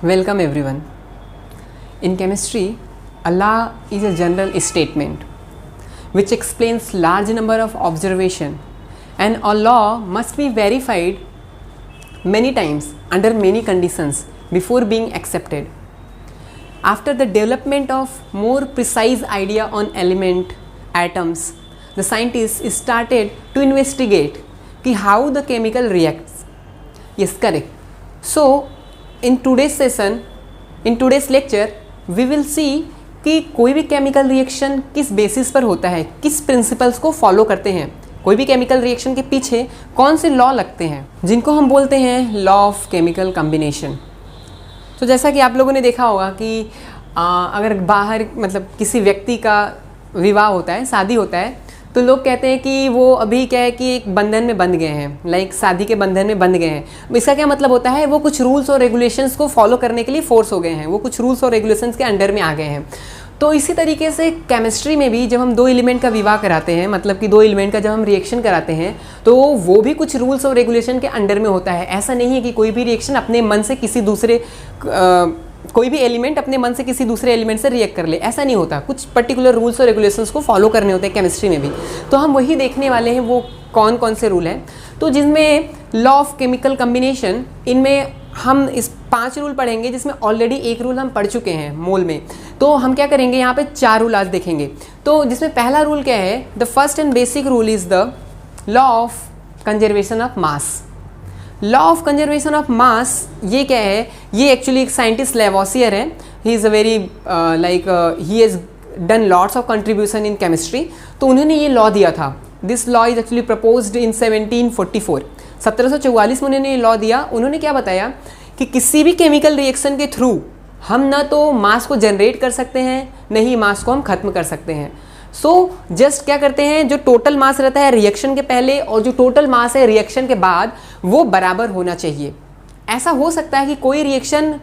Welcome everyone. In chemistry, a law is a general statement which explains large number of observation, and a law must be verified many times under many conditions before being accepted. After the development of more precise idea on element, atoms, the scientists started to investigate कि how the chemical reacts. Yes, correct. So in today's session, in today's lecture, we will see कि कोई भी chemical reaction किस basis पर होता है, किस principles को फॉलो करते हैं, कोई भी केमिकल रिएक्शन के पीछे कौन से लॉ लगते हैं, जिनको हम बोलते हैं लॉ ऑफ केमिकल कम्बिनेशन. तो जैसा कि आप लोगों ने देखा होगा कि अगर बाहर मतलब किसी व्यक्ति का विवाह होता है, शादी होता है, तो लोग कहते हैं कि वो अभी क्या है कि एक बंधन में बंध गए हैं, लाइक शादी के बंधन में बंध गए हैं. इसका क्या मतलब होता है, वो कुछ रूल्स और रेगुलेशंस को फॉलो करने के लिए फोर्स हो गए हैं, वो कुछ रूल्स और रेगुलेशंस के अंडर में आ गए हैं. तो इसी तरीके से केमिस्ट्री में भी जब हम दो एलिमेंट का विवाह कराते हैं, मतलब कि दो एलिमेंट का जब हम रिएक्शन कराते हैं, तो वो भी कुछ रूल्स और रेगुलेशन के अंडर में होता है. ऐसा नहीं है कि कोई भी रिएक्शन अपने मन से किसी दूसरे कोई भी एलिमेंट अपने मन से किसी दूसरे एलिमेंट से रिएक्ट कर ले, ऐसा नहीं होता. कुछ पर्टिकुलर रूल्स और रेगुलेशंस को फॉलो करने होते हैं केमिस्ट्री में भी. तो हम वही देखने वाले हैं वो कौन कौन से रूल हैं. तो जिसमें लॉ ऑफ केमिकल कम्बिनेशन, इनमें हम इस 5 रूल पढ़ेंगे, जिसमें ऑलरेडी एक रूल हम पढ़ चुके हैं मोल में. तो हम क्या करेंगे, यहाँ पे 4 रूल आज देखेंगे. तो जिसमें पहला रूल क्या है, the first and basic rule is the law of conservation of mass. Law of conservation of मास ये क्या है, ये एक्चुअली एक साइंटिस्ट लेवोसियर है. He is a very he has done lots of contribution in chemistry. तो उन्होंने ये law दिया था. This law is actually proposed इन 1744. 1744 में उन्होंने ये लॉ दिया. उन्होंने क्या बताया कि किसी भी केमिकल रिएक्शन के थ्रू हम ना तो मास को जनरेट कर सकते हैं, न ही मास को हम खत्म कर सकते हैं. सो जस्ट क्या करते हैं, जो टोटल मास रहता है रिएक्शन के पहले और जो टोटल मास है रिएक्शन के बाद, वो बराबर होना चाहिए. ऐसा हो सकता है कि कोई रिएक्शन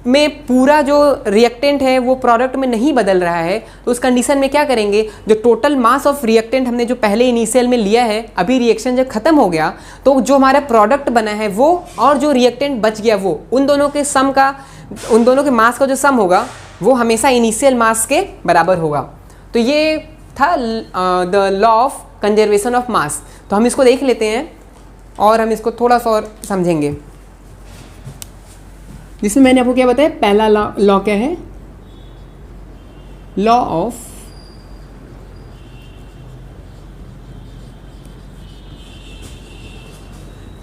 में पूरा जो रिएक्टेंट है वो प्रोडक्ट में नहीं बदल रहा है, तो उस कंडीशन में क्या करेंगे, जो टोटल मास ऑफ रिएक्टेंट हमने जो पहले इनिशियल में लिया है, अभी रिएक्शन जब खत्म हो गया तो जो हमारा प्रोडक्ट बना है वो और जो रिएक्टेंट बच गया वो, उन दोनों के सम का, उन दोनों के मास का जो सम होगा वो हमेशा इनिशियल मास के बराबर होगा. तो ये था the law of conservation of मास. तो हम इसको देख लेते हैं और हम इसको थोड़ा सा और समझेंगे. जिसमें मैंने आपको क्या बताया, पहला लॉ क्या है, लॉ ऑफ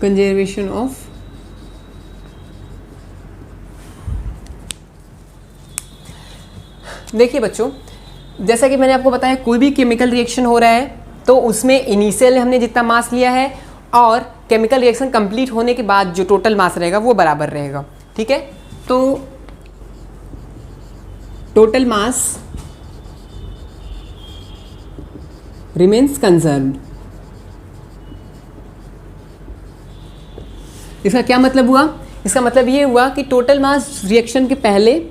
कंजर्वेशन ऑफ देखिए बच्चों, जैसा कि मैंने आपको बताया, कोई भी केमिकल रिएक्शन हो रहा है तो उसमें इनिशियल हमने जितना मास लिया है और केमिकल रिएक्शन कंप्लीट होने के बाद जो टोटल मास रहेगा वो बराबर रहेगा. ठीक है. तो टोटल मास रिमेन्स कंजर्व्ड. इसका क्या मतलब हुआ, इसका मतलब ये हुआ कि टोटल मास रिएक्शन के पहले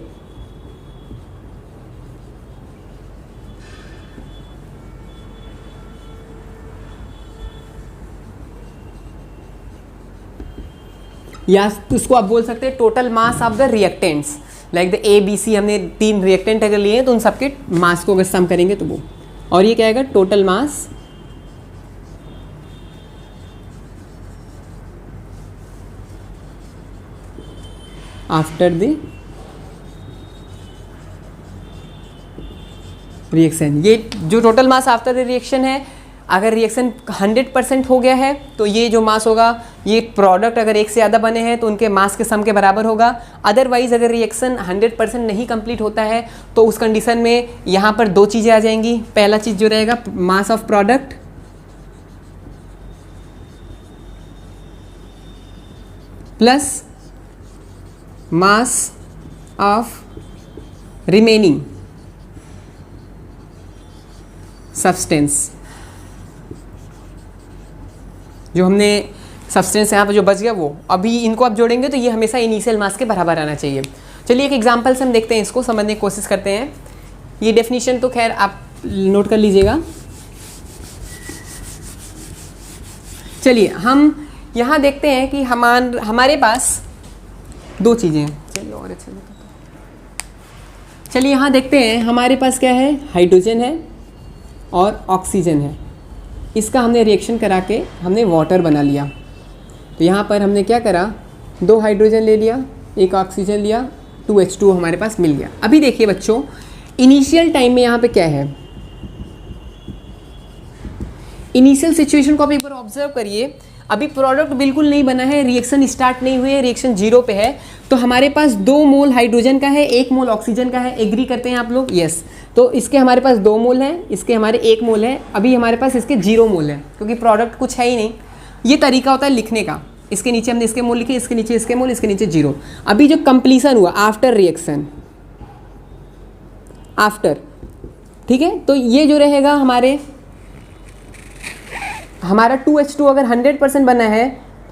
या उसको आप बोल सकते हैं total mass of the reactants, like the ABC हमने 3 रिएक्टेंट अगर लिए हैं तो उन सबके मास को अगर सम करेंगे तो वो, और ये क्या आएगा, total mass after the reaction. ये जो total mass after the reaction है, अगर रिएक्शन 100% हो गया है तो ये जो मास होगा, ये प्रोडक्ट अगर एक से ज़्यादा बने हैं तो उनके मास के सम के बराबर होगा. अदरवाइज अगर रिएक्शन 100% नहीं कंप्लीट होता है तो उस कंडीशन में यहाँ पर 2 चीज़ें आ जाएंगी. पहला चीज़ जो रहेगा, mass of product plus mass of remaining substance. जो हमने सब्सटेंस यहाँ पर जो बच गया वो, अभी इनको आप जोड़ेंगे तो ये हमेशा इनिशियल मास के बराबर आना चाहिए. चलिए एक एग्जांपल से हम देखते हैं, इसको समझने की कोशिश करते हैं. ये डेफिनेशन तो खैर आप नोट कर लीजिएगा. चलिए हम यहाँ देखते हैं कि हमारे पास 2 चीज़ें हैं. चलिए और और अच्छे से बताता हूँ। चलिए यहाँ देखते हैं, हमारे पास क्या है, हाइड्रोजन है और ऑक्सीजन है। इसका हमने रिएक्शन करा के हमने वाटर बना लिया। तो यहाँ पर हमने क्या करा, 2 हाइड्रोजन ले लिया, 1 ऑक्सीजन लिया, 2H2 हमारे पास मिल गया। अभी देखिए बच्चों, इनिशियल टाइम में यहाँ पे क्या है, इनिशियल सिचुएशन को आप एक बार ऑब्जर्व करिए। अभी प्रोडक्ट बिल्कुल नहीं बना है, रिएक्शन स्टार्ट नहीं हुई है, रिएक्शन 0 पे है। तो हमारे पास 2 मोल हाइड्रोजन का है, 1 मोल ऑक्सीजन का है। एग्री करते हैं आप लोग? यस। तो इसके हमारे पास 2 मोल हैं, इसके हमारे 1 मोल है। अभी हमारे पास इसके 0 मोल है क्योंकि प्रोडक्ट कुछ है ही नहीं। ये तरीका होता है लिखने का। इसके नीचे हमने इसके मोल लिखे, इसके नीचे इसके मोल, इसके नीचे 0। अभी जो कंप्लीसन हुआ आफ्टर रिएक्शन, आफ्टर, ठीक है, तो ये जो रहेगा हमारा 2H2 अगर 100% बना है,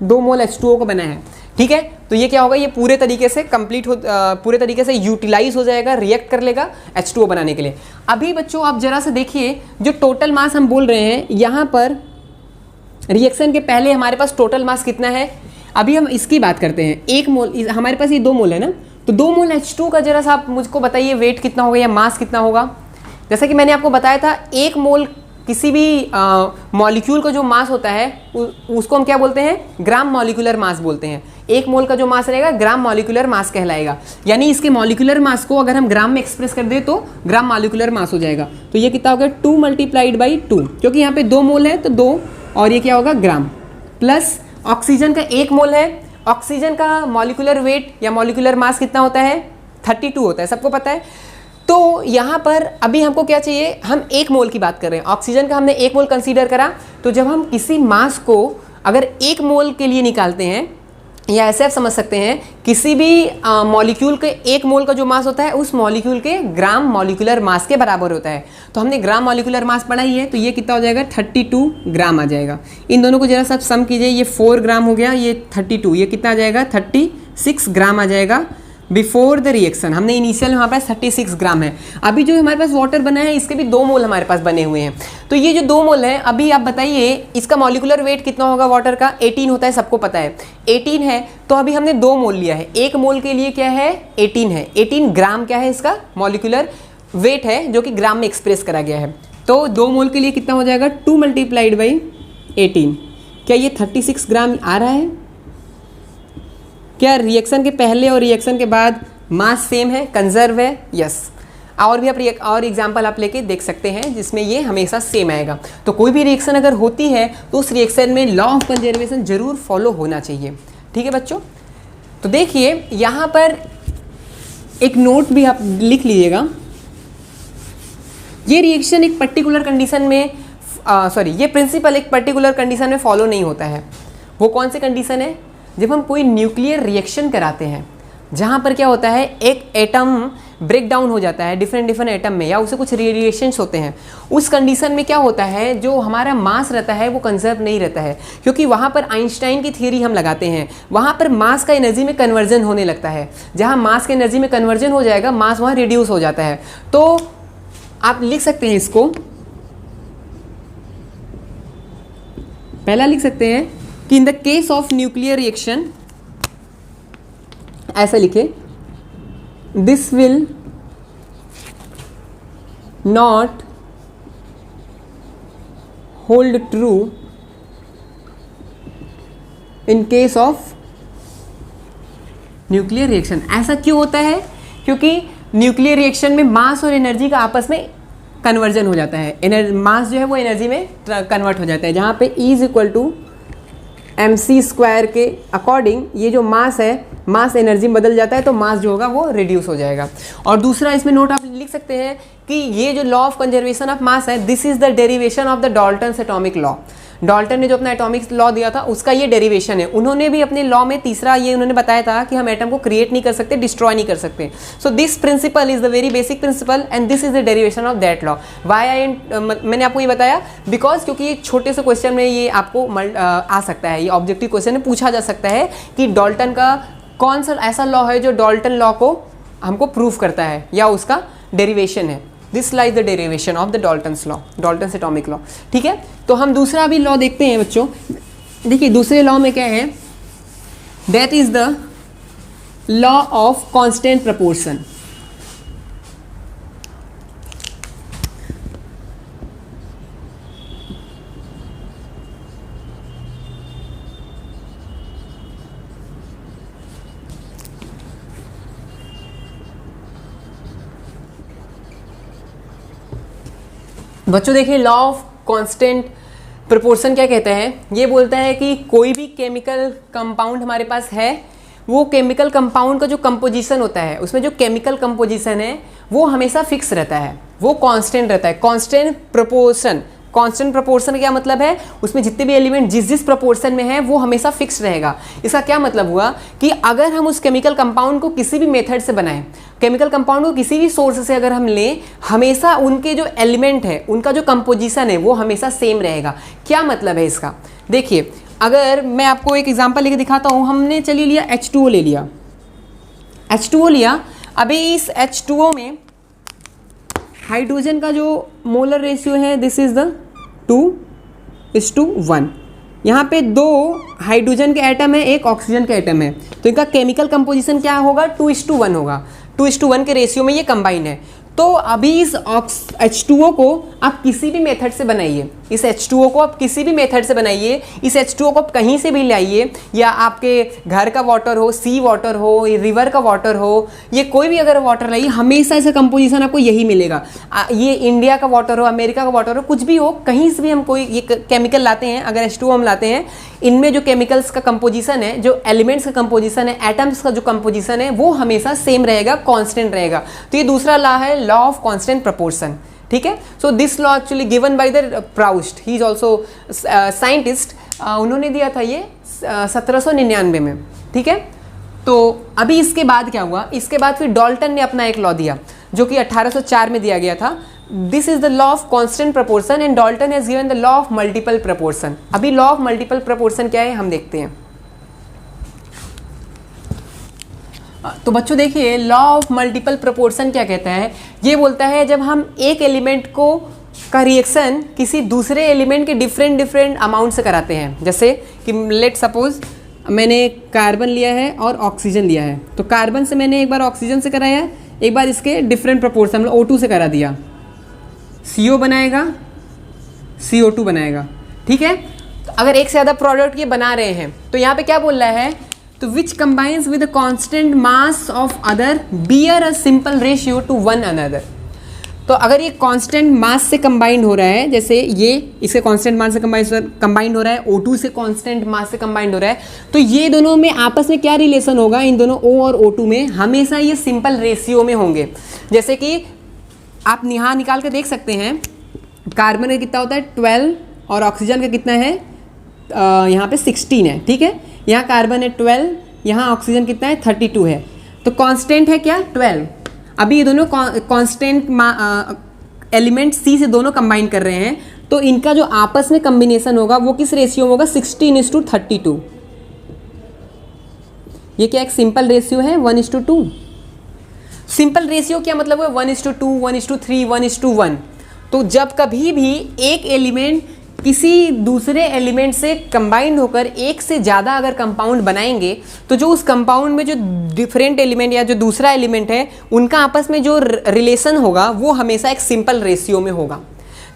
2 मोल H2O का बना है, ठीक है, तो ये क्या होगा, ये पूरे तरीके से पूरे तरीके से यूटिलाइज हो जाएगा, रिएक्ट कर लेगा H2O बनाने के लिए। अभी बच्चों आप जरा से देखिए, जो टोटल मास हम बोल रहे हैं, यहाँ पर रिएक्शन के पहले हमारे पास टोटल मास कितना है। अभी हम इसकी बात करते हैं। 1 मोल, हमारे पास ये 2 मोल है ना, तो 2 मोल H2 का जरा सा आप मुझको बताइए वेट कितना होगा या मास कितना होगा। जैसा कि मैंने आपको बताया था, 1 मोल किसी भी मॉलिक्यूल का जो मास होता है उसको हम क्या बोलते हैं, ग्राम मॉलिक्यूलर मास बोलते हैं। 1 मोल का जो मास रहेगा ग्राम मॉलिक्यूलर मास कहलाएगा। यानी इसके मॉलिक्यूलर मास को अगर हम ग्राम में एक्सप्रेस कर दे तो ग्राम मॉलिक्यूलर मास हो जाएगा। तो ये कितना होगा, 2 × 2, क्योंकि यहाँ पे 2 मोल है तो 2, और ये क्या होगा, ग्राम। प्लस ऑक्सीजन का 1 मोल है। ऑक्सीजन का मॉलिक्यूलर वेट या मॉलिक्यूलर मास कितना होता है, 32 होता है, सबको पता है। तो यहाँ पर अभी हमको क्या चाहिए, हम 1 मोल की बात कर रहे हैं। ऑक्सीजन का हमने 1 मोल कंसीडर करा। तो जब हम किसी मास को अगर 1 मोल के लिए निकालते हैं, या ऐसे आप समझ सकते हैं, किसी भी मॉलिक्यूल के 1 मोल का जो मास होता है उस मॉलिक्यूल के ग्राम मॉलिक्यूलर मास के बराबर होता है। तो हमने ग्राम मॉलिक्यूलर मास पढ़ा ही है, तो ये कितना हो जाएगा, 32 ग्राम आ जाएगा। इन दोनों को जरा सा सम कीजिए, ये 4 ग्राम हो गया, ये 32, ये कितना आ जाएगा, 36 ग्राम आ जाएगा। बिफोर द रिएक्शन हमने इनिशियल हमारे पास 36 ग्राम है। अभी जो हमारे पास वाटर बना है इसके भी 2 मोल हमारे पास बने हुए हैं। तो ये जो 2 मोल है, अभी आप बताइए इसका मॉलिक्यूलर वेट कितना होगा वाटर का, 18 होता है, सबको पता है 18 है। तो अभी हमने 2 मोल लिया है, 1 मोल के लिए क्या है, 18 है। 18 ग्राम क्या है, इसका मॉलिक्यूलर वेट है, जो कि ग्राम में एक्सप्रेस करा गया है। तो 2 मोल के लिए कितना हो जाएगा, 2 × 18। क्या ये 36 ग्राम आ रहा है? क्या रिएक्शन के पहले और रिएक्शन के बाद मास सेम है, कंजर्व है? यस। और भी आप और एग्जांपल आप लेके देख सकते हैं जिसमें ये हमेशा सेम आएगा। तो कोई भी रिएक्शन अगर होती है तो उस रिएक्शन में लॉ ऑफ कंजर्वेशन जरूर फॉलो होना चाहिए। ठीक है बच्चों, तो देखिए यहाँ पर एक नोट भी आप लिख लीजिएगा। ये रिएक्शन एक पर्टिकुलर कंडीशन में ये प्रिंसिपल एक पर्टिकुलर कंडीशन में फॉलो नहीं होता है। वो कौन सी कंडीशन है, जब हम कोई न्यूक्लियर रिएक्शन कराते हैं जहाँ पर क्या होता है, एक एटम ब्रेक डाउन हो जाता है डिफरेंट एटम में, या उसे कुछ रेडिएशंस होते हैं। उस कंडीशन में क्या होता है, जो हमारा मास रहता है वो कंजर्व नहीं रहता है, क्योंकि वहाँ पर आइंस्टाइन की थ्योरी हम लगाते हैं। वहाँ पर मास का एनर्जी में कन्वर्जन होने लगता है। जहाँ मास का एनर्जी में कन्वर्जन हो जाएगा, मास वहाँ रिड्यूस हो जाता है। तो आप लिख सकते हैं इसको, पहला लिख सकते हैं कि in the case of nuclear reaction, ऐसा लिखे, this will not hold true in case of nuclear reaction. ऐसा क्यों होता है, क्योंकि न्यूक्लियर रिएक्शन में मास और एनर्जी का आपस में कन्वर्जन हो जाता है। मास जो है वो एनर्जी में कन्वर्ट हो जाता है, जहाँ पे E = mc² के अकॉर्डिंग ये जो मास है, मास एनर्जी में बदल जाता है, तो मास जो होगा वो रिड्यूस हो जाएगा। और दूसरा इसमें नोट आप लिख सकते हैं कि ये जो law of conservation of mass है, this is the derivation of the Dalton's atomic law. Dalton ने जो अपना एटॉमिक लॉ दिया था उसका ये डेरिवेशन है। उन्होंने भी अपने लॉ में तीसरा ये उन्होंने बताया था कि हम एटम को क्रिएट नहीं कर सकते, डिस्ट्रॉय नहीं कर सकते। So this principle is the very basic principle and this is the derivation of that law. मैंने आपको ये बताया बिकॉज क्योंकि एक छोटे से क्वेश्चन में ये आपको आ सकता है, ये ऑब्जेक्टिव क्वेश्चन में पूछा जा सकता है कि डाल्टन का कौन सा ऐसा लॉ है जो डाल्टन लॉ को हमको प्रूव करता है या उसका डेरिवेशन है। This lies the derivation of the Dalton's law, Dalton's atomic law. ठीक है, तो हम दूसरा भी लॉ देखते हैं बच्चों। देखिए दूसरे लॉ में क्या है, that is the law of constant proportion. बच्चों देखिए, लॉ ऑफ कांस्टेंट प्रोपोर्शन क्या कहता है? ये बोलता है कि कोई भी केमिकल कंपाउंड हमारे पास है, वो केमिकल कंपाउंड का जो कंपोजिशन होता है, उसमें जो केमिकल कंपोजिशन है वो हमेशा फिक्स रहता है, वो कांस्टेंट रहता है। कांस्टेंट प्रोपोर्शन, कांस्टेंट प्रोपोर्शन का क्या मतलब है? उसमें जितने भी एलिमेंट जिस जिस प्रोपोर्शन में है वो हमेशा फिक्स रहेगा। इसका क्या मतलब हुआ कि अगर हम उस केमिकल कंपाउंड को किसी भी मेथड से बनाएं, केमिकल कंपाउंड को किसी भी सोर्स से अगर हम लें, हमेशा उनके जो एलिमेंट है, उनका जो कंपोजिशन है वो हमेशा सेम रहेगा। क्या मतलब है इसका? देखिए, अगर मैं आपको एक एग्जांपल लेके दिखाता हूँ। हमने चलिए लिया H2O ले लिया, H2O लिया। अभी इस H2O में हाइड्रोजन का जो मोलर रेशियो है, दिस इज द 2:1। यहाँ पे 2 हाइड्रोजन के एटम है, 1 ऑक्सीजन के एटम है, तो इनका केमिकल कंपोजिशन क्या होगा? 2:1 होगा। 2:1 के रेशियो में ये कंबाइन है। तो अभी इस H2O को आप किसी भी मेथड से बनाइए, इस H2O को आप किसी भी मेथड से बनाइए, इस H2O को आप कहीं से भी लाइए, या आपके घर का वाटर हो, सी वाटर हो, रिवर का वाटर हो, ये कोई भी अगर वाटर लाइए, हमेशा ऐसा कंपोजिशन आपको यही मिलेगा। ये इंडिया का वाटर हो, अमेरिका का वाटर हो, कुछ भी हो, कहीं से भी हम कोई ये केमिकल लाते हैं, अगर H2O हम लाते हैं, इनमें जो केमिकल्स का कंपोजिशन है, जो एलिमेंट्स का कंपोजिशन है, एटम्स का जो कंपोजिशन है, वो हमेशा सेम रहेगा, कांस्टेंट रहेगा। तो ये दूसरा लॉ है, लॉ ऑफ कांस्टेंट प्रपोर्शन। ठीक है। So this law actually given by the Proust, he is also scientist. उन्होंने दिया था ये 1799 में। ठीक है। तो अभी इसके बाद क्या हुआ? इसके बाद फिर डाल्टन ने अपना एक लॉ दिया जो कि 1804 में दिया गया था। This is the law of constant proportion and Dalton has given the law of multiple proportion. अभी लॉ ऑफ मल्टीपल प्रपोर्शन क्या है हम देखते हैं। तो बच्चों देखिए, लॉ ऑफ मल्टीपल प्रोपोर्शन क्या कहता है? ये बोलता है जब हम एक एलिमेंट को का रिएक्शन किसी दूसरे एलिमेंट के डिफरेंट अमाउंट से कराते हैं। जैसे कि लेट सपोज मैंने कार्बन लिया है और ऑक्सीजन लिया है, तो कार्बन से मैंने एक बार ऑक्सीजन से कराया, एक बार इसके डिफरेंट प्रोपोर्शन मतलब O2 से करा दिया, CO बनाएगा, CO2 बनाएगा। ठीक है। तो अगर एक से ज़्यादा प्रोडक्ट ये बना रहे हैं तो यहाँ पे क्या बोल रहा है? तो which combines with the constant mass of other bear a simple ratio to one another. तो अगर ये कांस्टेंट मास से कंबाइंड हो रहा है, जैसे ये इसके कांस्टेंट मास से कंबाइंड हो रहा है, O2 से कांस्टेंट मास से कंबाइंड हो रहा है, तो ये दोनों में आपस में क्या रिलेशन होगा? इन दोनों O और O2 में हमेशा ये सिंपल रेशियो में होंगे। जैसे कि आप यहाँ निकाल के देख सकते हैं, कार्बन का कितना होता है 12 और ऑक्सीजन का कितना है यहाँ पे 16 है। ठीक है। यहाँ कार्बन है 12, यहाँ ऑक्सीजन कितना है 32 है। तो कांस्टेंट है क्या? 12। अभी ये दोनों कांस्टेंट एलिमेंट C से दोनों कंबाइन कर रहे हैं, तो इनका जो आपस में कम्बिनेशन होगा वो किस रेशियो में होगा? 16:32। ये क्या एक सिंपल रेशियो है? 1:2। सिंपल रेशियो क्या मतलब है? 1:2, 1:3, 1:1। तो जब कभी भी एक एलिमेंट किसी दूसरे एलिमेंट से कंबाइंड होकर एक से ज़्यादा अगर कंपाउंड बनाएंगे, तो जो उस कंपाउंड में जो डिफरेंट एलिमेंट या जो दूसरा एलिमेंट है, उनका आपस में जो रिलेशन होगा वो हमेशा एक सिंपल रेशियो में होगा।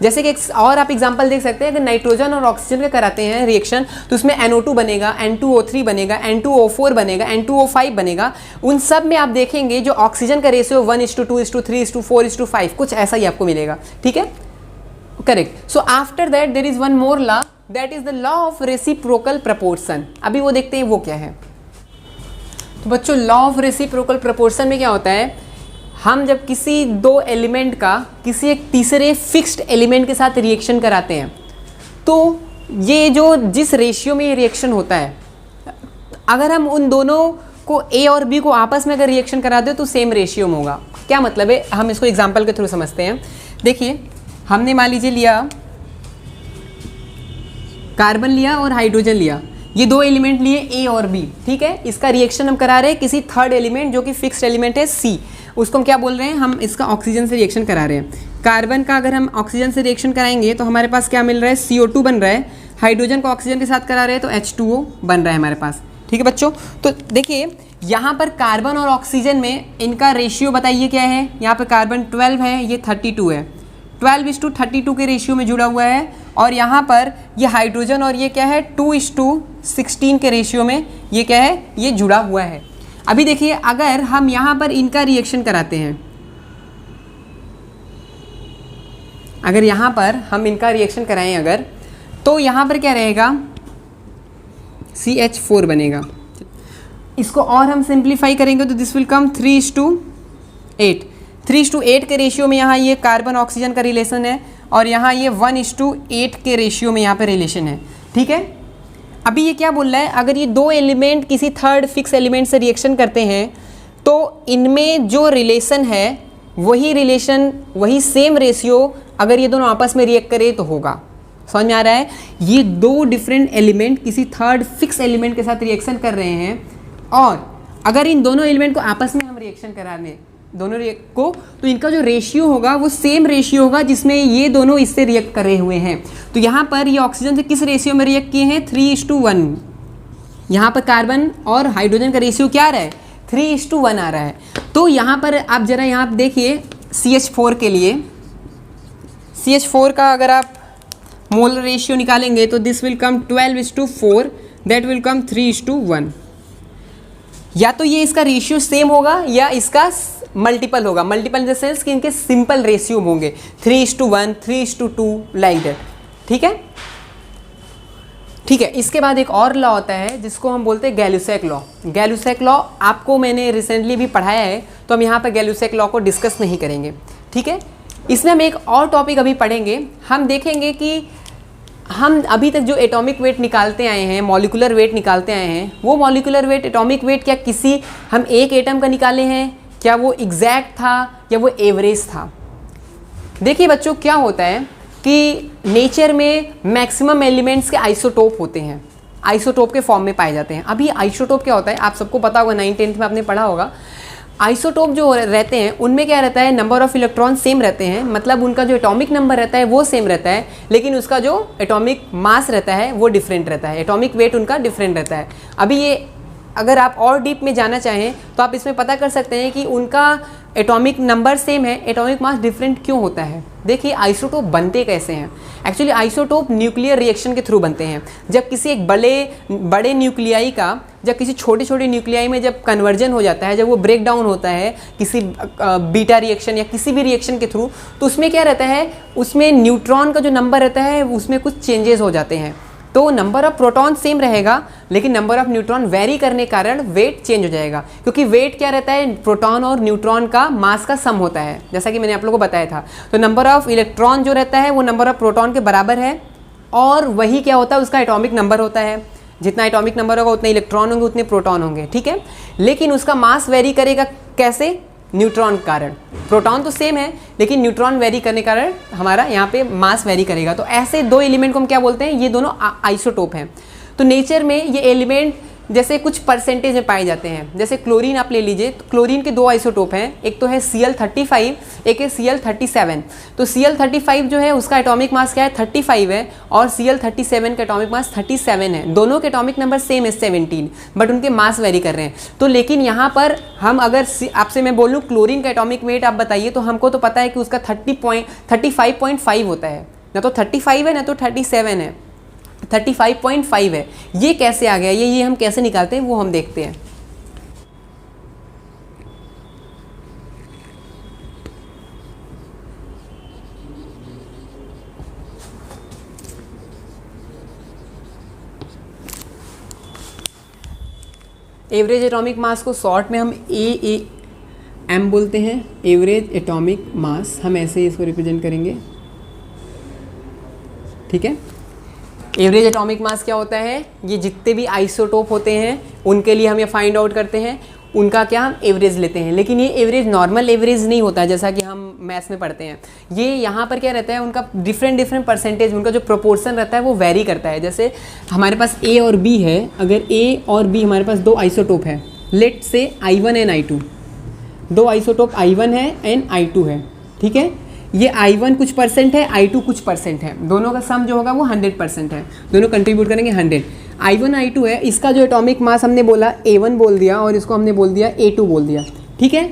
जैसे कि एक और आप एग्जांपल देख सकते हैं, अगर नाइट्रोजन और ऑक्सीजन का कराते हैं रिएक्शन, तो उसमें NO2 बनेगा, N2O3 बनेगा, N2O4 बनेगा, N2O5 बनेगा। उन सब में आप देखेंगे जो ऑक्सीजन का रेशियो 1:2:3:4:5 कुछ ऐसा ही आपको मिलेगा। ठीक है, correct. So after that there is one more law, that is the law of reciprocal proportion. अभी वो देखते हैं वो क्या है। तो बच्चों, लॉ ऑफ रेसिप्रोकल प्रपोर्शन में क्या होता है? हम जब किसी दो एलिमेंट का किसी एक तीसरे फिक्स्ड एलिमेंट के साथ रिएक्शन कराते हैं, तो ये जो जिस रेशियो में ये रिएक्शन होता है, अगर हम उन दोनों को A और B को आपस में अगर रिएक्शन करा दे तो सेम रेशियो में होगा। क्या मतलब है? हम इसको एग्जाम्पल के थ्रू समझते हैं। देखिए, हमने मान लीजिए लिया कार्बन लिया और हाइड्रोजन लिया, ये दो एलिमेंट लिए A और B। ठीक है। इसका रिएक्शन हम करा रहे हैं किसी थर्ड एलिमेंट जो कि फिक्स्ड एलिमेंट है C, उसको हम क्या बोल रहे हैं? हम इसका ऑक्सीजन से रिएक्शन करा रहे हैं। कार्बन का अगर हम ऑक्सीजन से रिएक्शन कराएंगे तो हमारे पास क्या मिल रहा है? CO2 बन रहा है। हाइड्रोजन को ऑक्सीजन के साथ करा रहे हैं तो H2O बन रहा है हमारे पास। ठीक है बच्चों। तो देखिए, यहाँ पर कार्बन और ऑक्सीजन में इनका रेशियो बताइए क्या है। यहाँ पर कार्बन 12 है, ये 32 है, 12:32 के रेशियो में जुड़ा हुआ है। और यहाँ पर ये हाइड्रोजन और ये क्या है 2:16 के रेशियो में ये क्या है, ये जुड़ा हुआ है। अभी देखिए अगर हम यहाँ पर इनका रिएक्शन कराते हैं, अगर यहाँ पर हम इनका रिएक्शन कराएं अगर, तो यहाँ पर क्या रहेगा, CH4 बनेगा। इसको और हम सिंप्लीफाई करेंगे तो दिस विल कम 3:8। 3:8 के रेशियो में यहाँ ये कार्बन ऑक्सीजन का रिलेशन है और यहाँ ये 1:8 के रेशियो में यहाँ पे रिलेशन है। ठीक है, अभी ये क्या बोल रहा है, अगर ये दो एलिमेंट किसी थर्ड फिक्स एलिमेंट से रिएक्शन करते हैं तो इनमें जो रिलेशन है वही रिलेशन, वही सेम रेशियो अगर ये दोनों आपस में रिएक्ट करें तो होगा। समझ में आ रहा है? ये दो डिफरेंट एलिमेंट किसी थर्ड फिक्स एलिमेंट के साथ रिएक्शन कर रहे हैं और अगर इन दोनों एलिमेंट को आपस में हम रिएक्शन कराने दोनों को, तो इनका जो रेशियो होगा वो सेम रेशियो होगा जिसमें ये दोनों इससे रिएक्ट कर रहे हुए हैं। तो यहाँ पर ये ऑक्सीजन से किस रेशियो में रिएक्ट किए हैं, 3:1। यहाँ पर कार्बन और हाइड्रोजन का रेशियो क्या आ रहा है, 3:1 आ रहा है। तो यहाँ पर आप जरा यहाँ पर देखिए CH4 के लिए, CH4 का अगर आप मोलर रेशियो निकालेंगे तो this will come 12:4, that will come 3:1। या तो ये इसका रेशियो सेम होगा या इसका मल्टीपल होगा। मल्टीपल इन द सेंस कि इनके सिंपल रेशियो होंगे 3:1, 3:2 लाइक दैट। ठीक है, ठीक है। इसके बाद एक और लॉ होता है जिसको हम बोलते हैं गैलुसेक लॉ। गैलुसेक लॉ आपको मैंने रिसेंटली भी पढ़ाया है, तो हम यहाँ पर गैलुसेक लॉ को डिस्कस नहीं करेंगे। ठीक है, इसमें हम एक और टॉपिक अभी पढ़ेंगे। हम देखेंगे कि हम अभी तक जो एटॉमिक वेट निकालते आए हैं, मॉलिकुलर वेट निकालते आए हैं, वो मॉलिकुलर वेट, एटॉमिक वेट क्या किसी हम एक एटम का निकाले हैं, क्या वो एग्जैक्ट था या वो एवरेज था। देखिए बच्चों क्या होता है कि नेचर में मैक्सिमम एलिमेंट्स के आइसोटोप होते हैं, आइसोटोप के फॉर्म में पाए जाते हैं। अभी आइसोटोप क्या होता है आप सबको पता होगा, 9th-10th में आपने पढ़ा होगा। आइसोटोप जो रहते हैं उनमें क्या रहता है, नंबर ऑफ इलेक्ट्रॉन सेम रहते हैं, मतलब उनका जो एटॉमिक नंबर रहता है वो सेम रहता है, लेकिन उसका जो एटॉमिक मास रहता है वो डिफरेंट रहता है, एटॉमिक वेट उनका डिफरेंट रहता है। अभी ये अगर आप और डीप में जाना चाहें तो आप इसमें पता कर सकते हैं कि उनका एटॉमिक नंबर सेम है, एटॉमिक मास डिफरेंट क्यों होता है। देखिए आइसोटोप बनते कैसे हैं। एक्चुअली आइसोटोप न्यूक्लियर रिएक्शन के थ्रू बनते हैं। जब किसी एक बड़े न्यूक्लियाई का जब किसी छोटे छोटे न्यूक्लियाई में जब कन्वर्जन हो जाता है, जब वो ब्रेक डाउन होता है किसी बीटा रिएक्शन या किसी भी रिएक्शन के थ्रू, तो उसमें क्या रहता है, उसमें न्यूट्रॉन का जो नंबर रहता है उसमें कुछ चेंजेस हो जाते हैं। तो नंबर ऑफ प्रोटॉन सेम रहेगा लेकिन नंबर ऑफ न्यूट्रॉन वेरी करने के कारण वेट चेंज हो जाएगा, क्योंकि वेट क्या रहता है, प्रोटॉन और न्यूट्रॉन का मास का सम होता है, जैसा कि मैंने आप लोगों को बताया था। तो नंबर ऑफ इलेक्ट्रॉन जो रहता है वो नंबर ऑफ प्रोटॉन के बराबर है और वही क्या होता है, उसका एटॉमिक नंबर होता है। जितना एटॉमिक नंबर होगा उतने इलेक्ट्रॉन होंगे उतने प्रोटॉन होंगे। ठीक है, लेकिन उसका मास वेरी करेगा कैसे, न्यूट्रॉन के कारण। प्रोटॉन तो सेम है लेकिन न्यूट्रॉन वेरी करने के कारण हमारा यहाँ पे मास वेरी करेगा। तो ऐसे दो एलिमेंट को हम क्या बोलते हैं, ये दोनों आइसोटोप हैं। तो नेचर में ये एलिमेंट जैसे कुछ परसेंटेज में पाए जाते हैं। जैसे क्लोरीन आप ले लीजिए, तो क्लोरीन के दो आइसोटोप हैं, एक तो है Cl35, एक है Cl37। तो Cl35 जो है उसका एटॉमिक मास क्या है, 35 है और Cl37 का एटॉमिक मास 37 है। दोनों के एटॉमिक नंबर सेम है 17, बट उनके मास वेरी कर रहे हैं। तो लेकिन यहाँ पर हम अगर आपसे मैं बोलूँ क्लोरीन का एटॉमिक वेट आप बताइए, तो हमको तो पता है कि उसका 35.5 होता है, ना तो 35 है ना तो 37 है, 35.5 है। ये कैसे आ गया, ये हम कैसे निकालते हैं वो हम देखते हैं। एवरेज एटॉमिक मास को शॉर्ट में हम AAM बोलते हैं, एवरेज एटॉमिक मास। हम ऐसे इसको रिप्रेजेंट करेंगे। ठीक है, एवरेज एटॉमिक मास क्या होता है, ये जितने भी आइसोटोप होते हैं उनके लिए हम ये फाइंड आउट करते हैं, उनका क्या हम एवरेज लेते हैं। लेकिन ये एवरेज नॉर्मल एवरेज नहीं होता है जैसा कि हम मैथ्स में पढ़ते हैं। ये यहाँ पर क्या रहता है, उनका डिफरेंट परसेंटेज, उनका जो प्रोपोर्शन रहता है वो वेरी करता है। जैसे हमारे पास A और B है, अगर A और B हमारे पास दो आइसोटोप है, लेट से I1 एंड I2, दो आइसोटोप I1 है एंड I2 है। ठीक है, ये I1 कुछ परसेंट है, I2 कुछ परसेंट है, दोनों का सम जो होगा वो 100% है, दोनों कंट्रीब्यूट करेंगे 100। I1 I2 है, इसका जो एटॉमिक मास हमने बोला A1 बोल दिया और इसको हमने बोल दिया A2 बोल दिया, ठीक है।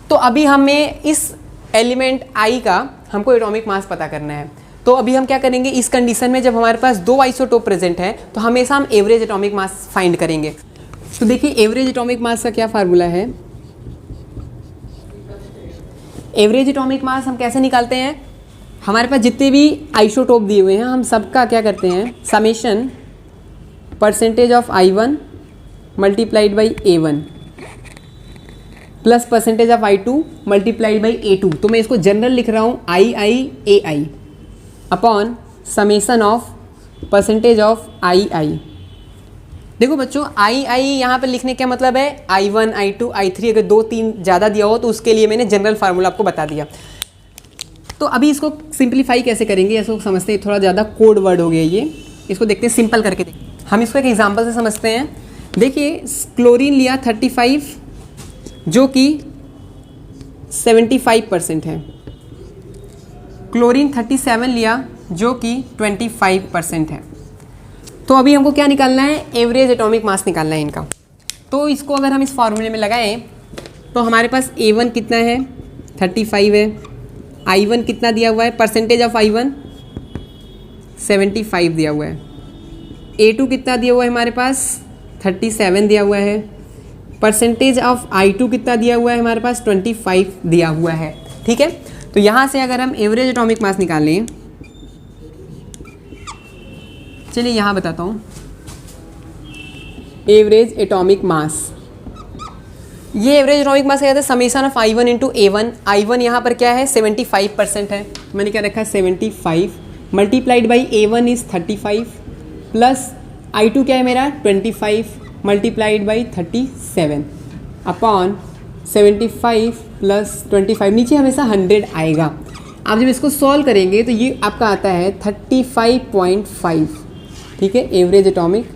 तो अभी हमें इस एलिमेंट I का हमको एटॉमिक मास पता करना है। तो अभी हम क्या करेंगे, इस कंडीशन में जब हमारे पास दो आइसोटोप प्रेजेंट है तो हमेशा हम एवरेज एटॉमिक मास फाइंड करेंगे। तो देखिए एवरेज एटॉमिक मास का क्या फार्मूला है। एवरेज एटॉमिक मास हम कैसे निकालते हैं, हमारे पास जितने भी आइसोटोप दिए हुए हैं हम सबका क्या करते हैं, summation percentage of I1 multiplied by A1 plus percentage of I2 multiplied by A2। तो मैं इसको जनरल लिख रहा हूँ II upon summation of percentage of II। देखो बच्चों II यहाँ पर लिखने का मतलब है I1 I2 I3, अगर 2-3 ज़्यादा दिया हो तो उसके लिए मैंने जनरल फार्मूला आपको बता दिया। तो अभी इसको सिंप्लीफाई कैसे करेंगे, इसको समझते हैं, थोड़ा ज़्यादा कोड वर्ड हो गया ये, इसको देखते हैं सिंपल करके देखते हैं। हम इसको एक एग्जांपल से समझते हैं। देखिए क्लोरीन लिया 35 जो कि 75% है, क्लोरीन 37 लिया जो कि 25% है। तो अभी हमको क्या निकालना है, एवरेज एटॉमिक मास निकालना है इनका। तो इसको अगर हम इस फॉर्मूले में लगाएं तो हमारे पास A1 कितना है, 35 है, I1 कितना दिया हुआ है, परसेंटेज ऑफ I1 75 दिया हुआ है, A2 कितना दिया हुआ है हमारे पास 37 दिया हुआ है, परसेंटेज ऑफ I2 कितना दिया हुआ है हमारे पास 25 दिया हुआ है, ठीक है। तो यहाँ से अगर हम एवरेज एटॉमिक मास निकाल लें, चलिए यहाँ बताता हूँ एवरेज एटॉमिक मास। ये एवरेज एटॉमिक मास क्या कहते हैं, summation of I1 into A1। I1 यहाँ पर क्या है 75% है, मैंने क्या रखा है 75 multiplied by A1 is 35 plus I2 क्या है मेरा 25 मल्टीप्लाइड बाई 37 अपॉन 75 प्लस 25, नीचे हमेशा 100 आएगा। आप जब इसको सॉल्व करेंगे तो ये आपका आता है 35.5, ठीक है, एवरेज एटॉमिक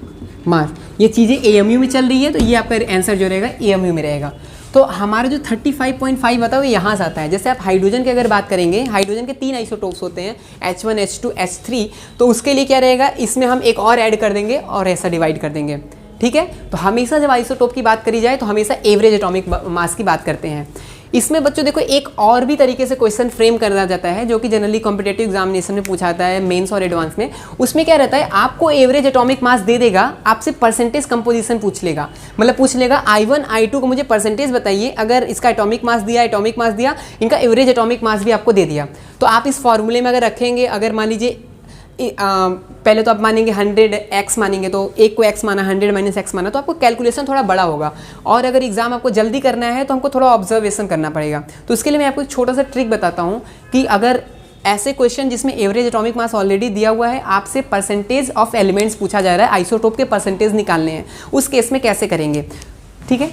मास। ये चीज़ें AMU में चल रही है तो ये आपका आंसर जो रहेगा AMU में रहेगा। तो हमारा जो 35.5 आता है वो यहाँ से आता है। जैसे आप हाइड्रोजन की अगर बात करेंगे, हाइड्रोजन के 3 आइसोटोप्स होते हैं H1 H2 H3, तो उसके लिए क्या रहेगा, इसमें हम एक और ऐड कर देंगे और ऐसा डिवाइड कर देंगे, ठीक है। तो हमेशा जब आइसोटोप की बात करी जाए तो हमेशा एवरेज एटॉमिक मास की बात करते हैं। इसमें बच्चों देखो एक और भी तरीके से क्वेश्चन फ्रेम करा जाता है जो कि जनरली कॉम्पिटेटिव एग्जामिनेशन में पूछा जाता है, मेंस और एडवांस में। उसमें क्या रहता है, आपको एवरेज एटॉमिक मास दे देगा, आपसे परसेंटेज कंपोजिशन पूछ लेगा, मतलब पूछ लेगा I1 I2 को मुझे परसेंटेज बताइए, अगर इसका एटॉमिक मास दिया, इनका एवरेज एटॉमिक मास भी आपको दे दिया। तो आप इस फॉर्मूले में अगर रखेंगे, अगर मान लीजिए पहले तो आप मानेंगे 100x मानेंगे, तो एक को x माना 100 माइनस x माना, तो आपको कैलकुलेशन थोड़ा बड़ा होगा। और अगर एग्जाम आपको जल्दी करना है तो हमको थोड़ा ऑब्जर्वेशन करना पड़ेगा। तो इसके लिए मैं आपको एक छोटा सा ट्रिक बताता हूँ कि अगर ऐसे क्वेश्चन जिसमें एवरेज एटॉमिक मास ऑलरेडी दिया हुआ है, आपसे परसेंटेज ऑफ एलिमेंट्स पूछा जा रहा है, आइसोटोप के परसेंटेज निकालने हैं, उस केस में कैसे करेंगे, ठीक है।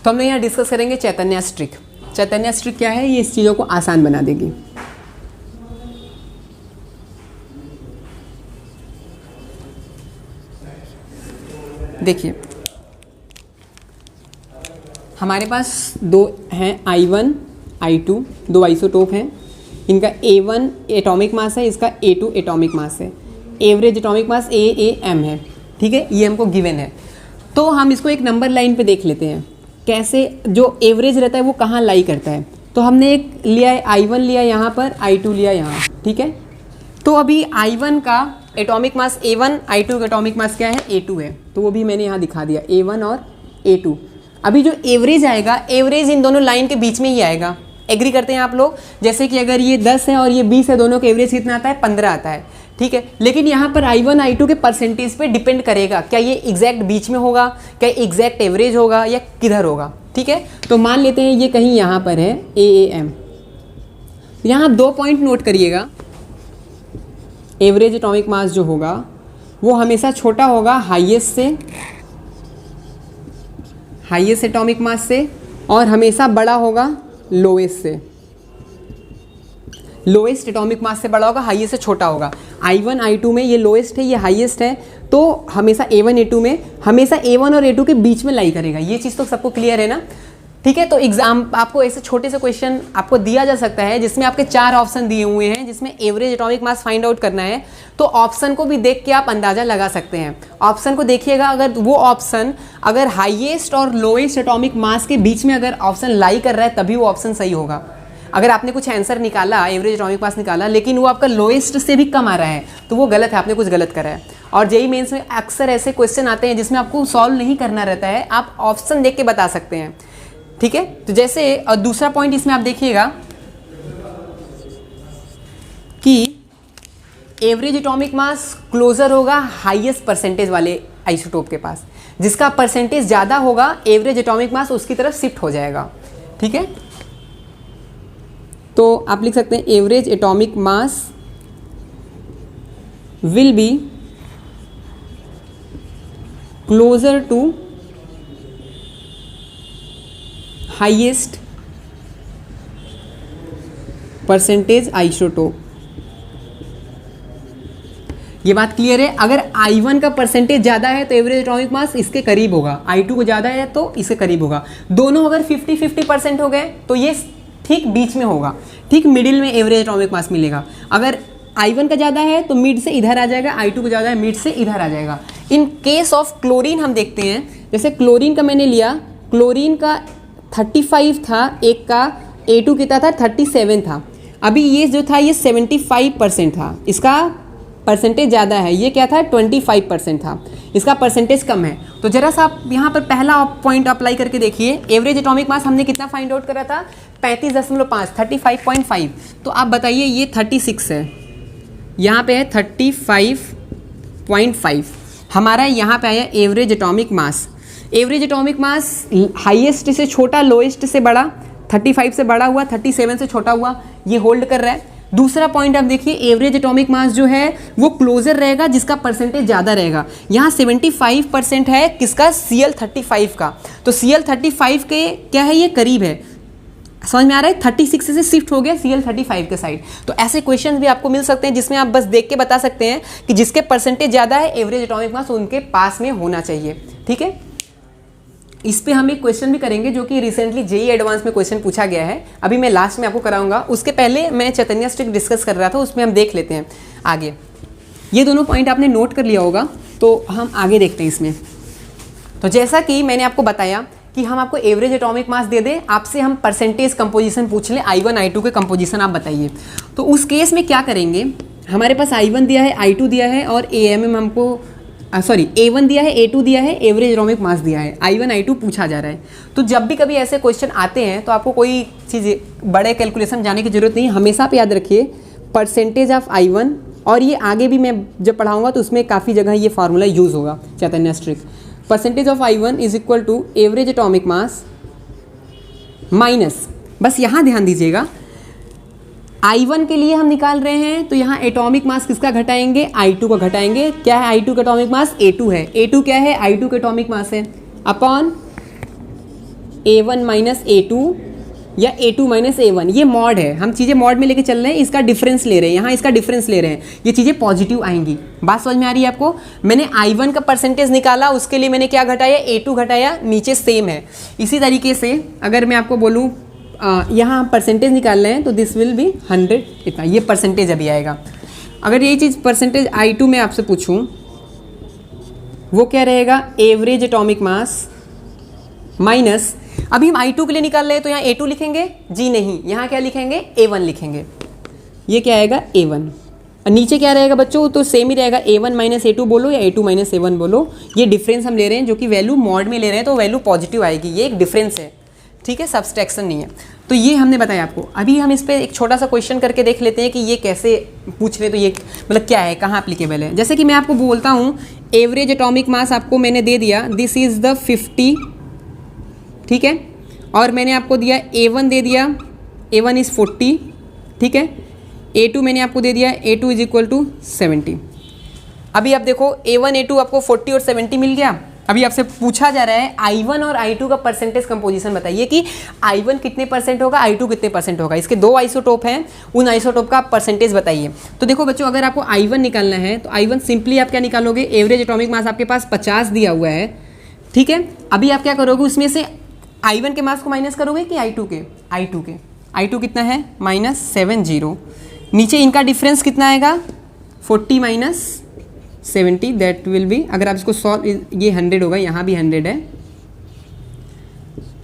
तो हम लोग यहाँ डिस्कस करेंगे चैतन्य ट्रिक। चैतन्य ट्रिक क्या है, ये इस चीज़ों को आसान बना देगी। देखिए हमारे पास दो हैं I1 I2, दो आइसोटोप हैं, इनका A1 एटॉमिक मास है, इसका A2 एटॉमिक मास है, एवरेज एटॉमिक मास AAM है, ठीक है, ये हमको गिवन है। तो हम इसको एक नंबर लाइन पे देख लेते हैं कैसे जो एवरेज रहता है वो कहाँ लाई करता है। तो हमने एक लिया है I1 लिया यहाँ पर, I2 लिया यहाँ, ठीक है। तो अभी I1 का एटॉमिक मास A1, I2 का एटॉमिक मास क्या है A2 है, तो वो भी मैंने यहाँ दिखा दिया A1 और A2। अभी जो एवरेज आएगा, एवरेज इन दोनों लाइन के बीच में ही आएगा। एग्री करते हैं आप लोग, जैसे कि अगर ये 10 है और ये 20 है, दोनों का एवरेज कितना आता है 15 आता है, ठीक है। लेकिन यहाँ पर I1 I2 के परसेंटेज पे डिपेंड करेगा, क्या ये एग्जैक्ट बीच में होगा, क्या एग्जैक्ट एवरेज होगा या किधर होगा, ठीक है। तो मान लेते हैं ये कहीं यहाँ पर है AAM। यहाँ 2 पॉइंट नोट करिएगा, एवरेज एटॉमिक मास जो होगा वो हमेशा छोटा होगा हाईएस्ट से, हाईएस्ट एटॉमिक मास से, और हमेशा बड़ा होगा लोएस्ट से। लोएस्ट एटॉमिक मास से बड़ा होगा, हाईएस्ट से छोटा होगा। I1 I2 में ये लोएस्ट है, ये हाईएस्ट है, तो हमेशा A1 A2 में हमेशा A1 और A2 के बीच में लाई करेगा। ये चीज़ तो सबको क्लियर है ना। ठीक है। तो एग्जाम आपको ऐसे छोटे से क्वेश्चन आपको दिया जा सकता है जिसमें आपके 4 ऑप्शन दिए हुए हैं, जिसमें average atomic mass find out करना है। तो ऑप्शन को भी देख के आप अंदाजा लगा सकते हैं। ऑप्शन को देखिएगा, अगर वो ऑप्शन अगर हाईएस्ट और लोएस्ट एटॉमिक मास के बीच में अगर ऑप्शन लाई कर रहा है तभी वो ऑप्शन सही होगा। अगर आपने कुछ आंसर निकाला, एवरेज एटॉमिक मास निकाला, लेकिन वो आपका लोएस्ट से भी कम आ रहा है तो वो गलत है, आपने कुछ गलत करा है। और जेईई मेंस में अक्सर ऐसे क्वेश्चन आते हैं जिसमें आपको सॉल्व नहीं करना रहता है, आप ऑप्शन देख के बता सकते हैं। ठीक है। तो जैसे और दूसरा पॉइंट इसमें आप देखिएगा कि एवरेज एटॉमिक मास क्लोजर होगा हाईएस्ट परसेंटेज वाले आइसोटोप के पास, जिसका परसेंटेज ज़्यादा होगा एवरेज एटॉमिक मास उसकी तरफ शिफ्ट हो जाएगा। ठीक है। तो आप लिख सकते हैं average atomic mass will be closer to highest percentage isotope. ये बात क्लियर है। अगर I1 का परसेंटेज ज़्यादा है तो एवरेज एटॉमिक मास इसके करीब होगा, I2 को ज़्यादा है तो इसके करीब होगा। दोनों अगर 50-50% हो गए तो ये ठीक बीच में होगा, ठीक मिडिल में एवरेज एटॉमिक मास मिलेगा। अगर I1 का ज़्यादा है तो मिड से इधर आ जाएगा, I2 को ज़्यादा है मिड से इधर आ जाएगा। इन केस ऑफ क्लोरीन हम देखते हैं, जैसे क्लोरीन का मैंने लिया, क्लोरीन का 35 था, एक का A2 कितना था 37 था। अभी ये जो था ये 75% था, इसका परसेंटेज ज़्यादा है, ये क्या था 25% था, इसका परसेंटेज कम है। तो जरा सा आप यहाँ पर पहला पॉइंट अप्लाई करके देखिए। एवरेज एटॉमिक मास हमने कितना फाइंड आउट करा था 35.5, 35.5। तो आप बताइए ये 36 है, यहाँ पे है 35.5, हमारा यहाँ पे आया एवरेज एटॉमिक मास। एवरेज एटॉमिक मास हाईएस्ट से छोटा, लोएस्ट से बड़ा, 35 से बड़ा हुआ, 37 से छोटा हुआ, ये होल्ड कर रहा है। दूसरा पॉइंट आप देखिए, एवरेज एटॉमिक मास जो है वो क्लोजर रहेगा जिसका परसेंटेज ज़्यादा रहेगा। यहाँ 75% है किसका, Cl35 का। तो Cl35 के क्या है, ये करीब है, समझ में आ रहा है। 36 से शिफ्ट हो गया Cl35 के साइड। तो ऐसे क्वेश्चन भी आपको मिल सकते हैं जिसमें आप बस देख के बता सकते हैं कि जिसके परसेंटेज ज़्यादा है एवरेज एटॉमिक मास उनके पास में होना चाहिए। ठीक है। इस पे हम एक क्वेश्चन भी करेंगे जो कि रिसेंटली जेईई एडवांस में क्वेश्चन पूछा गया है, अभी मैं लास्ट में आपको कराऊंगा। उसके पहले मैं चैतन्य स्टिक डिस्कस कर रहा था, उसमें हम देख लेते हैं आगे। ये दोनों पॉइंट आपने नोट कर लिया होगा, तो हम आगे देखते हैं इसमें। तो जैसा कि मैंने आपको बताया कि हम आपको एवरेज एटॉमिक मास दे दें, आपसे हम परसेंटेज कंपोजिशन पूछ लें, I1 I2 के कंपोजिशन आप बताइए। तो उस केस में क्या करेंगे, हमारे पास I1 दिया है, I2 दिया है और AMM हमको A1 दिया है, A2 दिया है, एवरेज एटॉमिक मास दिया है, I1 I2 पूछा जा रहा है। तो जब भी कभी ऐसे क्वेश्चन आते हैं तो आपको कोई चीज़ बड़े कैलकुलेशन जाने की जरूरत नहीं, हमेशा आप याद रखिए परसेंटेज ऑफ I1, और ये आगे भी मैं जब पढ़ाऊँगा तो उसमें काफ़ी जगह ये फार्मूला यूज़ होगा, चैतन्य स्ट्रिक। Percentage of I1 is equal to average atomic mass minus, बस यहाँ ध्यान दीजिएगा, I1 के लिए हम निकाल रहे हैं तो यहाँ एटॉमिक मास किसका घटाएंगे, I2 का घटाएंगे। क्या है I2 का एटॉमिक मास, A2 है। A2 क्या है, I2 का एटॉमिक मास है, अपॉन A1 माइनस A2 या A2 माइनस A1। ये मॉड है, हम चीज़ें मॉड में लेके चल रहे हैं, इसका डिफरेंस ले रहे हैं, यहाँ इसका डिफरेंस ले रहे हैं, ये चीज़ें पॉजिटिव आएंगी। बात समझ में आ रही है आपको। मैंने I1 का परसेंटेज निकाला, उसके लिए मैंने क्या घटाया, A2 घटाया, नीचे सेम है। इसी तरीके से अगर मैं आपको बोलूँ यहाँ परसेंटेज निकाल रहे हैं तो दिस विल बी 100, इतना ये परसेंटेज अभी आएगा। अगर ये चीज़ परसेंटेज I2 में आपसे पूछूं वो क्या रहेगा, एवरेज एटॉमिक मास माइनस, अभी हम I2 के लिए निकाल रहे हैं तो यहाँ A2 लिखेंगे, जी नहीं, यहाँ क्या लिखेंगे, A1 लिखेंगे। ये क्या आएगा, A1। और नीचे क्या रहेगा बच्चों, तो सेम ही रहेगा, A1 माइनस A2 बोलो या A2 माइनस A1 बोलो। ये डिफरेंस हम ले रहे हैं, जो कि वैल्यू मॉड में ले रहे हैं तो वैल्यू पॉजिटिव आएगी, ये एक डिफरेंस है। ठीक है, सब्सट्रैक्शन नहीं है। तो ये हमने बताया आपको। अभी हम इस पर एक छोटा सा क्वेश्चन करके देख लेते हैं कि ये कैसे पूछ रहे, तो ये मतलब क्या है, कहाँ एप्लीकेबल है। जैसे कि मैं आपको बोलता हूँ एवरेज एटॉमिक मास आपको मैंने दे दिया, दिस इज़ द 50, ठीक है, और मैंने आपको दिया A1 दे दिया, A1 इज़ 40, ठीक है, A2 मैंने आपको दे दिया, A2 इज इक्वल टू 70। अभी आप देखो A1 A2 आपको 40 और 70 मिल गया। अभी आपसे पूछा जा रहा है I1 और I2 का परसेंटेज कंपोजिशन बताइए कि I1 कितने परसेंट होगा, I2 कितने परसेंट होगा। इसके दो आइसोटोप हैं, उन आइसोटोप का परसेंटेज बताइए। तो देखो बच्चों, अगर आपको I1 निकालना है तो I1 सिंपली आप क्या निकालोगे, एवरेज एटॉमिक मास आपके पास 50 दिया हुआ है, ठीक है। अभी आप क्या करोगे, उसमें से I1 के मास को माइनस करोगे कि I2 के? I2 के। I2 कितना है? -70। नीचे इनका डिफरेंस कितना आएगा? 40 माइनस 70, दैट विल बी, अगर आप इसको सॉल्व, ये 100 होगा, यहाँ भी 100 है,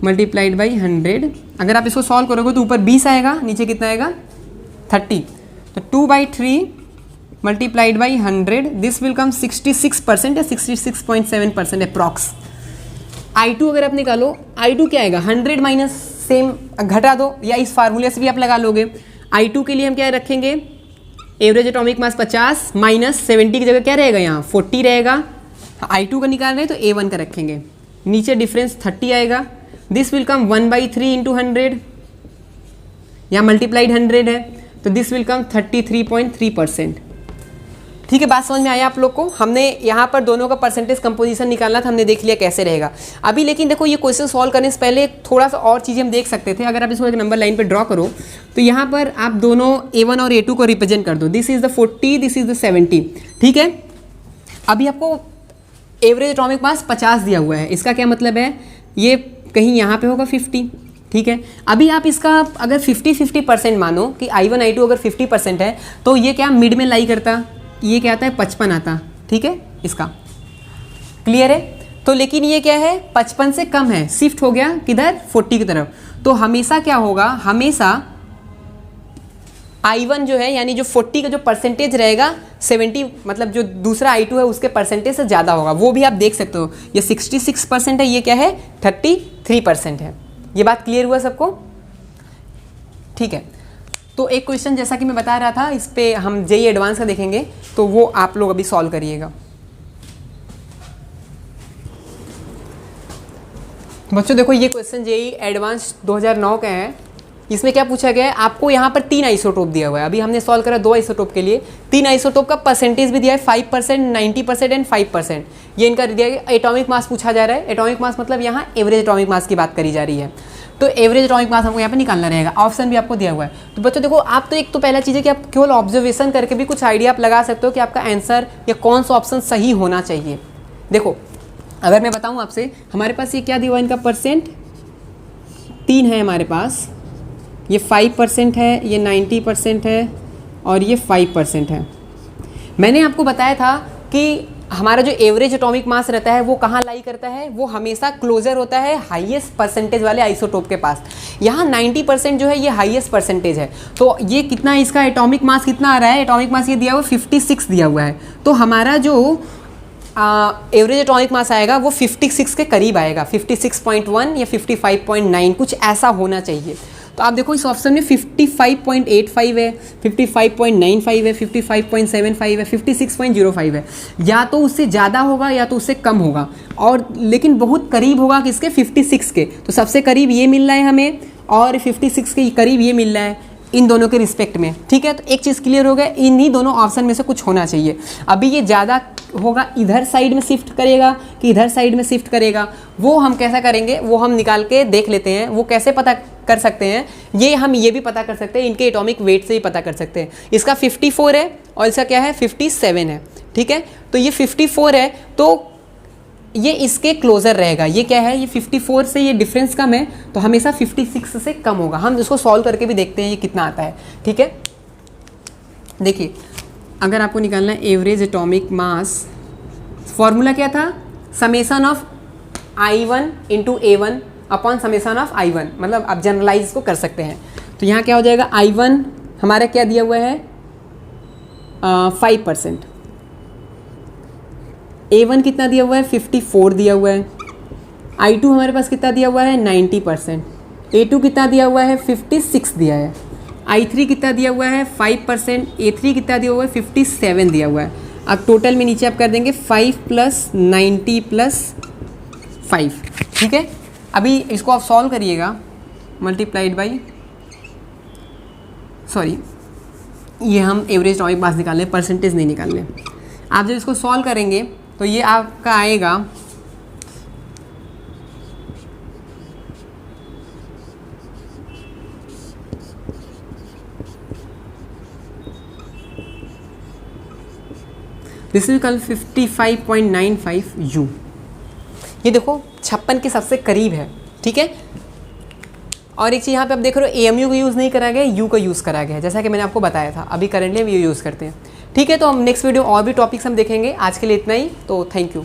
मल्टीप्लाइड बाई 100। अगर आप इसको सॉल्व करोगे तो ऊपर 20 आएगा, नीचे कितना आएगा? 30। तो 2/3 multiplied by 100, this will come 66% या 66.7% अप्रॉक्स। I2 अगर आप निकालो, I2 क्या आएगा? 100 माइनस सेम घटा दो, या इस फार्मूले से भी आप लगा लोगे। I2 के लिए हम क्या रखेंगे? एवरेज एटॉमिक मास 50 माइनस 70 की जगह क्या रहेगा? यहाँ 40 रहेगा। I2 का निकाल रहे हैं तो A1 का रखेंगे, नीचे डिफरेंस 30 आएगा। दिस विल कम 1/3 इंटू 100, यहाँ मल्टीप्लाइड 100 है, तो दिस विल कम 33.3%। ठीक है, बात समझ में आया आप लोग को? हमने यहाँ पर दोनों का परसेंटेज कंपोजिशन निकालना था, हमने देख लिया कैसे रहेगा। अभी लेकिन देखो, ये क्वेश्चन सॉल्व करने से पहले थोड़ा सा और चीज़ें हम देख सकते थे। अगर आप इसको एक नंबर लाइन पे ड्रॉ करो तो यहाँ पर आप दोनों A1 और A2 को रिप्रेजेंट कर दो। This is the 40, this is the 70। ठीक है, अभी आपको एवरेज एटॉमिक मास 50 दिया हुआ है, इसका क्या मतलब है? ये कहीं यहाँ पे होगा 50। ठीक है, अभी आप इसका अगर 50-50% मानो कि I1 I2 अगर 50% है तो ये क्या मिड में लाई करता? ये क्या आता है? 55 आता। ठीक है, इसका क्लियर है? तो लेकिन ये क्या है? 55 से कम है, शिफ्ट हो गया किधर? 40 की तरफ। तो हमेशा क्या होगा? हमेशा I1 जो है, यानी जो 40 का जो परसेंटेज रहेगा, 70 मतलब जो दूसरा I2 है उसके परसेंटेज से ज़्यादा होगा। वो भी आप देख सकते हो, ये 66% है, ये क्या है? 33% है। ये बात क्लियर हुआ सबको? ठीक है, तो एक क्वेश्चन जैसा कि मैं बता रहा था, इस पे हम जेईई एडवांस का देखेंगे, तो वो आप लोग अभी सॉल्व करिएगा। बच्चों देखो, ये क्वेश्चन जेईई एडवांस 2009 का है। इसमें क्या पूछा गया है? आपको यहाँ पर 3 आइसोटोप दिया हुआ है। अभी हमने सॉल्व करा 2 आइसोटोप के लिए, 3 आइसोटोप का परसेंटेज भी दिया है, 5%, 90% एंड 5%। ये इनका दिया गया। एटॉमिक मास पूछा जा रहा है। एटॉमिक मास मतलब यहाँ एवरेज एटॉमिक मास की बात करी जा रही है, तो एवरेज एटॉमिक मास हमको यहाँ पे निकालना रहेगा। ऑप्शन भी आपको दिया हुआ है। तो बच्चों देखो, आप तो एक तो पहला चीज़ है कि आप केवल ऑब्जर्वेशन करके भी कुछ आइडिया आप लगा सकते हो कि आपका आंसर या कौन सा ऑप्शन सही होना चाहिए। देखो, अगर मैं बताऊँ आपसे, हमारे पास ये क्या दिया हुआ है? इनका परसेंट 3 है हमारे पास, ये 5% है, ये 90% है, और ये 5% है। मैंने आपको बताया था कि हमारा जो एवरेज एटॉमिक मास रहता है वो कहाँ लाई करता है? वो हमेशा क्लोजर होता है हाईएस्ट परसेंटेज वाले आइसोटोप के पास। यहाँ 90% जो है ये हाईएस्ट परसेंटेज है। तो ये कितना, इसका एटॉमिक मास कितना आ रहा है? एटॉमिक मास ये दिया हुआ 56 दिया हुआ है। तो हमारा जो एवरेज एटॉमिक मास आएगा वो 56 के करीब आएगा, 56.1 या 55.9 कुछ ऐसा होना चाहिए। तो आप देखो, इस ऑप्शन में 55.85 है, 55.95 है, 55.75 है, 56.05 है। या तो उससे ज़्यादा होगा या तो उससे कम होगा, और लेकिन बहुत करीब होगा किसके? 56 के। तो सबसे करीब ये मिल रहा है हमें, और 56 के करीब ये मिल रहा है, इन दोनों के रिस्पेक्ट में। ठीक है, तो एक चीज़ क्लियर हो गया, इन्हीं दोनों ऑप्शन में से कुछ होना चाहिए। अभी ये ज़्यादा होगा इधर साइड में शिफ्ट करेगा कि इधर साइड में शिफ्ट करेगा, वो हम कैसा करेंगे वो हम निकाल के देख लेते हैं। वो कैसे पता कर सकते हैं? ये हम ये भी पता कर सकते हैं, इनके एटॉमिक वेट से ही पता कर सकते हैं। इसका 54 है और इसका क्या है? 57 है। ठीक है, तो ये 54 है तो ये इसके क्लोजर रहेगा। ये क्या है? ये 54 से ये डिफरेंस कम है, तो हमेशा 56 से कम होगा। हम इसको सॉल्व करके भी देखते हैं ये कितना आता है। ठीक है, देखिए, अगर आपको निकालना है एवरेज एटॉमिक मास, फॉर्मूला क्या था? Summation of I1 into A1 upon summation of I1, मतलब आप जनरलाइज को कर सकते हैं। तो यहाँ क्या हो जाएगा? I1 हमारा क्या दिया हुआ है? 5%। A1 कितना दिया हुआ है? 54 दिया हुआ है। I2 हमारे पास कितना दिया हुआ है? 90%। A2 कितना दिया हुआ है? 56 दिया है। I3 कितना दिया हुआ है? 5%। A3 कितना दिया हुआ है? 57 दिया हुआ है। अब टोटल में नीचे आप कर देंगे 5 + 90 + 5। ठीक है, अभी इसको आप सॉल्व करिएगा, मल्टीप्लाइड बाई, सॉरी, ये हम एवरेज एटॉमिक मास निकाल लें, परसेंटेज नहीं निकाल लें। आप जब इसको सॉल्व करेंगे तो ये आपका आएगा दिस इज कल 55.95 U। ये देखो 56 के सबसे करीब है। ठीक है। और एक चीज़ यहाँ पे आप देख रहे हो, AMU का यूज़ नहीं करा गया, यू का यूज़ करा गया है, जैसा कि मैंने आपको बताया था। अभी करेंटली हम यू यूज़ करते हैं। ठीक है, तो हम नेक्स्ट वीडियो और भी टॉपिक्स हम देखेंगे। आज के लिए इतना ही, तो थैंक यू।